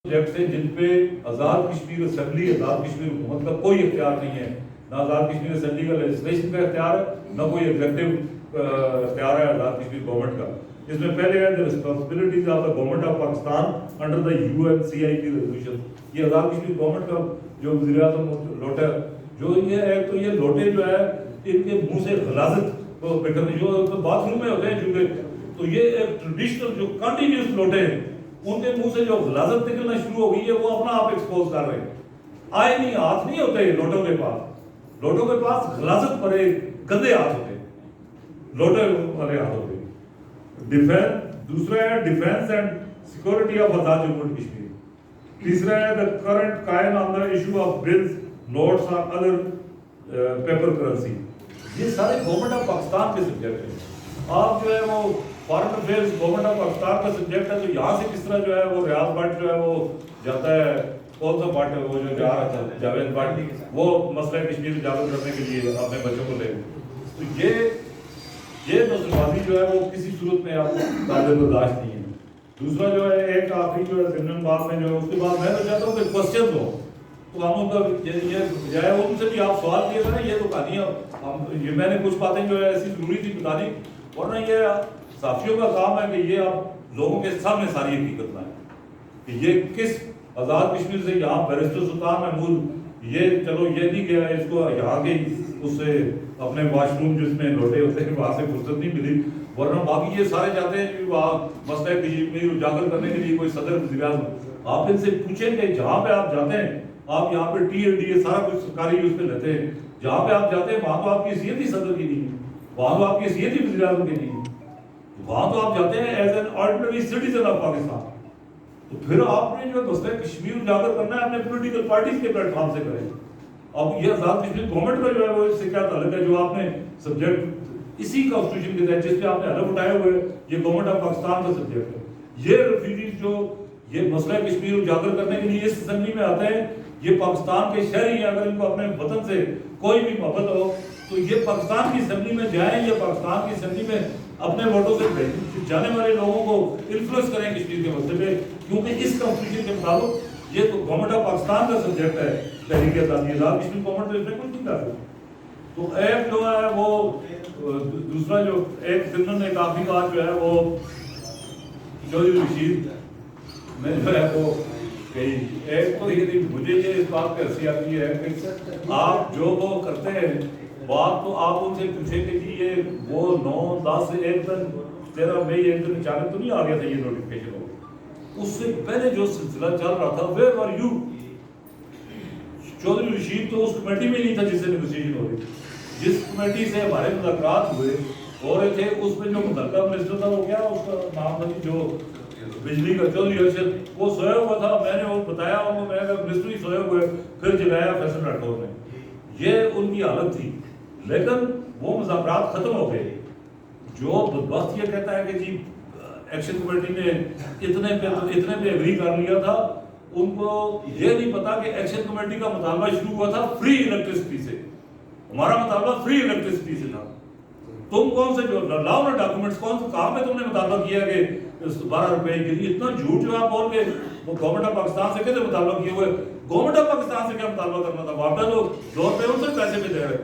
Project سے جن پہ آزاد کشمیر اسمبلی آزاد کشمیر حکومت کا کوئی اختیار نہیں ہے، نہ آزاد کشمیر اسمبلی کا لیجسلیشن کا اختیار ہے، نہ کوئی ایگزیکٹو اختیار ہے آزاد کشمیر گورنمنٹ کا. اس میں پہلے ہے responsibilities of the government of Pakistan under the UNCIP resolution. یہ آزاد کشمیر گورنمنٹ کا جو وزیر اعظم لوٹے جو یہ ہے، تو یہ لوٹے جو ہے ان کے منہ سے غلاظت نکلنے جو باتھ روم میں ہوتے ہیں چونکہ، تو یہ ایک ٹریڈیشنل جو کنٹینیوس لوٹے ہیں ان کے منہ سے جو غلاظت نکلنا شروع ہو گئی ہے وہ اپنا آپ ایکسپوز کر رہے ہیں. آئے نہیں ہاتھ نہیں ہوتے لوٹوں کے پاس، لوٹوں کے پاس غلاظت بھرے گندے ہاتھ ہوتے ہیں، لوٹے والے ہاتھ ہوتے ہیں. دوسرا ہے defence and security of Azad Jammu and Kashmir. تیسرا ہے the current claim on the issue of bills notes اور ادر پیپر کرنسی. یہ سارے گورنمنٹ آف پاکستان کے سبجیکٹ ہیں. آپ جو ہے وہ foreign affairs government of Pakistan کا سبجیکٹ ہے، تو یہاں سے کس طرح جو ہے وہ ریاض بٹ جو ہے وہ جاتا ہے، کون سا بٹ وہ جو جا رہا تھا جاوید بٹ، وہ مسئلہ کشمیر اجاگر کرنے کے لیے اپنے بچوں کو لے. تو یہ نسل بازی جو ہے وہ کسی صورت میں آپ کو قابل برداشت نہیں ہے. دوسرا جو ہے ایک آخری جو ہے ضمن بات میں جو اس کے بعد میں تو چاہتا ہوں کہ کوشچنز ہو تو ہم ان کا یہ بجائے ان سے بھی آپ سوال کیے نا، یہ تو کہانی یہ میں نے کچھ باتیں جو ہے ایسی ضروری تھی بتانی، ورنہ یہ صحافیوں کا کام ہے کہ یہ آپ لوگوں کے سامنے ساری حقیقت لائیں کہ یہ کس آزاد کشمیر سے یہاں بیرسٹر سلطان محمود یہ چلو یہ نہیں گیا، اس کو یہاں کے اس سے اپنے واش روم جس میں لوٹے ہوتے ہیں وہاں سے فرصت نہیں ملی، ورنہ باقی یہ سارے چاہتے ہیں کہ وہاں مسئلہ کشمیر اجاگر کرنے کے لیے کوئی صدر وزیر اعظم. آپ ان سے پوچھیں کہ جہاں پہ آپ جاتے ہیں، آپ یہاں پہ TNDA سارا کچھ سرکاری اس پہ لیتے ہیں، جہاں پہ آپ جاتے ہیں وہاں تو آپ کی حیثیت ہی صدر کی نہیں ہے، وہاں تو آپ کی حیثیت ہی وزیر اعظم کی نہیں ہے، وہاں تو آپ جاتے ہیں as an ordinary citizen of Pakistan. تو پھر آپ نے جو مسئلہ کشمیر اجاگر کرنا ہے اپنے پولیٹیکل پارٹیز کے پلیٹ فارم سے کریں. اب یہ آزاد کشمیر گورنمنٹ کا جو ہے وہ اس سے کیا تعلق ہے؟ جو آپ نے سبجیکٹ اسی کانسٹیٹیوشن کے تحت جس پہ آپ نے حلف اٹھائے ہوئے یہ گورنمنٹ آف پاکستان کا سبجیکٹ ہے. یہ ریفیوجیز جو یہ مسئلہ کشمیر اجاگر کرنے کے لیے اس اسمبلی میں آتے ہیں، یہ پاکستان کے شہری ہیں. اگر ان کو اپنے وطن سے کوئی بھی محبت ہو تو یہ پاکستان کی اسمبلی میں جائیں، یا پاکستان کی اسمبلی میں اپنے ووٹوں سے جانے والے لوگوں کو انفلوئنس کریں کشمیر کے مسئلے پہ، کیونکہ اس کانسٹیٹیوشن کے مطابق یہ تو گورنمنٹ آف پاکستان کا سبجیکٹ ہے تحریک آزادی. آزاد کشمیر گورنمنٹ تو اس میں کچھ نہیں کر سکتی. تو ایک جو ہے وہ دوسرا جو ایک ضمن ایک آخری بات جو ہے وہ چودھری رشید میں جو ہے وہ کہی، ایک تو یہ مجھے یہ اس بات پہ ہنسی آتی ہے کہ آپ جو وہ کرتے ہیں بات، تو آپ ان سے پوچھیں کہ جی یہ وہ 9 10 ایک دن 13 مئی ایک دن اچانک تو نہیں آ گیا تھا یہ نوٹیفکیشن ہو، اس سے پہلے جو سلسلہ چل رہا تھا where are you? Chaudhry Rashid تو اس کمیٹی میں نہیں تھا جس سے نیگوسیشن ہو رہی. جس کمیٹی سے ہمارے مذاکرات ہوئے ہو رہے تھے اس میں جو متعلقہ منسٹر تھا وہ کیا اس کا نام تھا جو بجلی کا چودھری ارشد، وہ سویا ہوا تھا. میں نے وہ بتایا ان کو، میں نے منسٹر ہی سوئے ہوئے، پھر جگایا فیصل راٹھور نے. یہ ان کی حالت تھی. لیکن وہ مذاکرات ختم ہو گئے. جو بدبخت یہ کہتا ہے کہ جی ایکشن کمیٹی نے اتنے پہ اگری کر لیا تھا، ان کو یہ نہیں پتا کہ ایکشن کمیٹی کا مطالبہ شروع ہوا تھا فری الیکٹریسٹی سے. ہمارا مطالبہ فری الیکٹریسٹی سے تھا. تم کون سے جو لاؤ نا ڈاکومنٹس، کون سے کہاں پہ تم نے مطالبہ کیا کہ 12 روپے کے لیے اتنا جھوٹ جو آپ بول کے وہ گورنمنٹ آف پاکستان سے کیسے مطالبہ کیے ہوئے؟ گورنمنٹ آف پاکستان سے کیا مطالبہ کرنا تھا؟ وہاں پہ تو 2 روپے ان سے پیسے پہ دے رہے،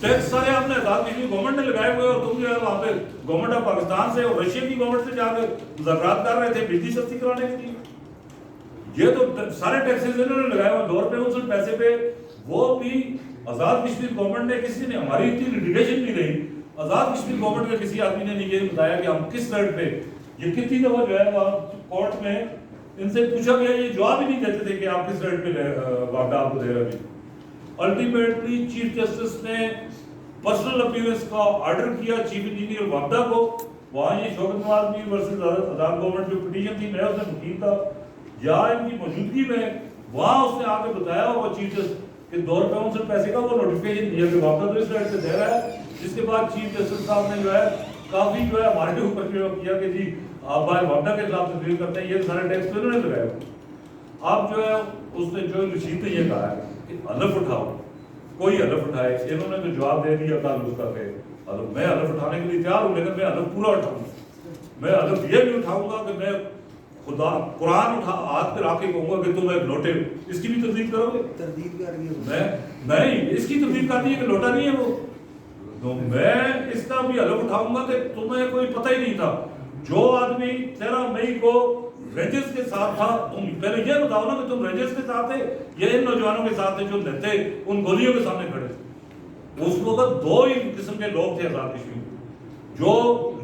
ٹیکس سارے آپ نے آزاد کشمیر گورنمنٹ نے لگائے ہوئے، اور تم جو ہے وہاں پہ گورنمنٹ آف پاکستان سے اور رشیا کی گورنمنٹ سے جا کے مذاکرات کر رہے تھے بجلی سستی کرانے کے لیے. یہ تو سارے ٹیکسز انہوں نے لگائے ہوئے 2 روپے ان سے پیسے پہ. وہ بھی آزاد کشمیر گورنمنٹ نے کسی نے ہماری اتنی لیٹیگیشن نہیں رہی، آزاد کشمیر گورنمنٹ کے کسی آدمی نے نہیں یہ بتایا کہ ہم کس ریٹ پہ. یہ کتنی دفعہ جو ہے وہاں کورٹ میں ان سے پوچھا گیا، یہ جواب ہی نہیں دیتے تھے کہ آپ کس ریٹ پہ واپڈا آپ کو دے رہے ہیں. الٹیمیٹلی چیف جسٹس نے پرسنل اپیئرنس کا آرڈر کیا چیف انجینئر واپڈا کو. وہاں یہ شوکت نواز میر ورسز آزاد گورنمنٹ جو پٹیشن تھی، میں اس میں وکیل تھا، یا ان کی موجودگی میں وہاں اس نے آ کے بتایا وہ چیف جسٹس کہ 2 روپے ان سے پیسے کا وہ نوٹیفکیشن دیا کہ واپڈا تو اس ریٹ پہ دے رہا ہے. جس کے بعد چیف جسٹس صاحب نے جو ہے کافی جو ہے ہمارے اوپر جو کیا کہ جی آپ بھائی واپڈا کے خلاف تقریر کرتے ہیں، یہ سارے ٹیکس تو انہوں نے لگائے. آپ جو ہے اس نے جو رشید نے یہ کہا ہے کہ حلف اٹھاؤ، کوئی حلف اٹھائے. انہوں نے تو جواب دے دیا تعلق کر کے حلف، میں حلف اٹھانے کے لیے تیار ہوں، لیکن میں حلف پورا اٹھاؤں گا. میں حلف یہ نہیں اٹھاؤں گا کہ میں خدا قرآن اٹھا ہاتھ پہ رکھ کے کہوں گا کہ تم ایک لوٹے ہو، اس کی بھی تردید کرو گے؟ تردید کر رہی ہے میں نہیں، اس کی تردید کرنی ہے کہ لوٹا نہیں ہے وہ، تو میں اس کا بھی حلف اٹھاؤں گا کہ تمہیں کوئی پتہ ہی نہیں تھا. جو آدمی 13 مئی کو رینجرز کے ساتھ تھا، تم پہلے یہ بتاؤ نا کہ تم رینجرز کے ساتھ تھے یا ان نوجوانوں کے ساتھ تھے جو لیتے ان گولیوں کے سامنے کھڑے تھے. اس وقت دو ہی قسم کے لوگ تھے آزاد کشمیر. جو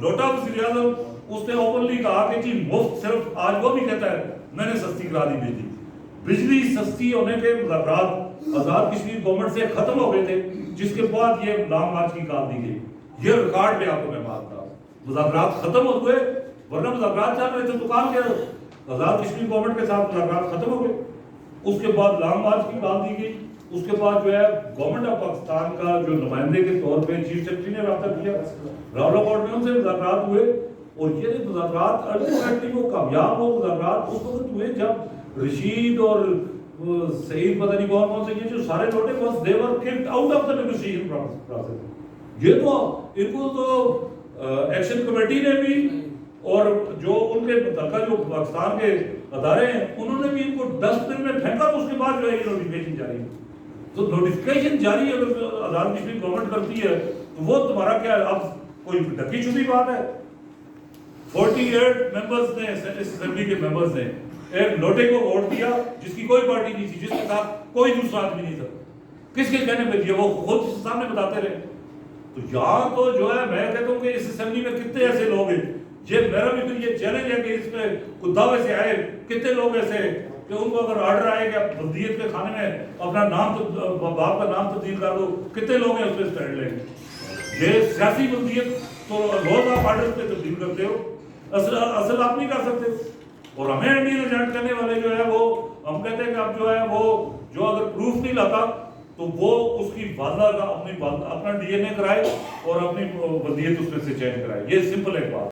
لوٹا وزیر اعظم، اس نے اوپنلی کہا کہ جی مفت، صرف آج وہ بھی کہتا ہے میں نے سستی کرا دی بجلی. بجلی سستی ہونے کے مذاکرات آزاد کشمیر گورنمنٹ سے ختم ہو گئے تھے، جس کے بعد یہ لانگ مارچ کی کال دی گئی. یہ ریکارڈ پہ آپ کو میں بات تھا، مذاکرات ختم ہو گئے، ورنہ مذاکرات چل رہے تھے تو کام کیا آزاد کشمیر گورنمنٹ کے ساتھ مذاکرات ختم ہو گئے. اس کے بعد لانگ مارچ کی کال دی گئی. اس کے بعد جو ہے گورنمنٹ آف پاکستان کا جو نمائندے کے طور پہ چیف سیکرٹری نے رابطہ کیا، راولاکوٹ میں ان سے مذاکرات ہوئے. اور یہ مذاکرات الٹیمیٹلی وہ کامیاب ہو. مذاکرات اس وقت ہوئے جب رشید اور سعید پتہ نہیں کون سے یہ جو سارے لوٹے بس they were kicked out of the negotiation process. یہ تو ان کو تو ایکشن کمیٹی نے بھی اور جو ان کے متعلقہ جو پاکستان کے ادارے ہیں انہوں نے بھی ان کو ڈسٹ بن میں پھینکا. تو اس کے بعد جو ہے یہ نوٹیفکیشن جاری ہے. تو نوٹیفکیشن جاری اگر آزاد کشمیر گورنمنٹ کرتی ہے تو وہ تمہارا کیا اب کوئی ڈھکی چھپی بات ہے؟ 48 ممبرز نے اس اسمبلی کے ممبرز نے ایک لوٹے کو ووٹ دیا جس کی کوئی پارٹی نہیں تھی، جس کے ساتھ کوئی دوسرا آدمی نہیں تھا. کس کے کہنے پہ دیا؟ وہ خود سامنے بتاتے رہے. تو یہاں تو جو ہے میں کہتا ہوں کہ اس اسمبلی میں کتنے ایسے لوگ ہیں، یہ میرا بھی پھر یہ چیلنج ہے کہ اس پہ کوئی دعوے سے آئے کتنے لوگ ایسے کہ ان کو اگر آرڈر آئے کہ بلدیت کے کھانے میں اپنا نام باپ کا نام تبدیل کر دو، کتنے لوگ ہیں اس پہ اسٹینڈ لیں گے؟ یہ سیاسی بلدیت تو روز آپ آرڈر پہ تبدیل کرتے ہو، اصل آپ نہیں کر سکتے. اور ہمیں انڈین ایجنٹ کرنے والے جو ہے وہ ہم کہتے ہیں کہ اب جو ہے وہ جو اگر پروف نہیں لاتا تو وہ اس کی والدہ کا اپنا ڈی این اے کرائے اور اپنی بلدیت اس میں سے چینج کرائے. یہ سمپل ایک بات.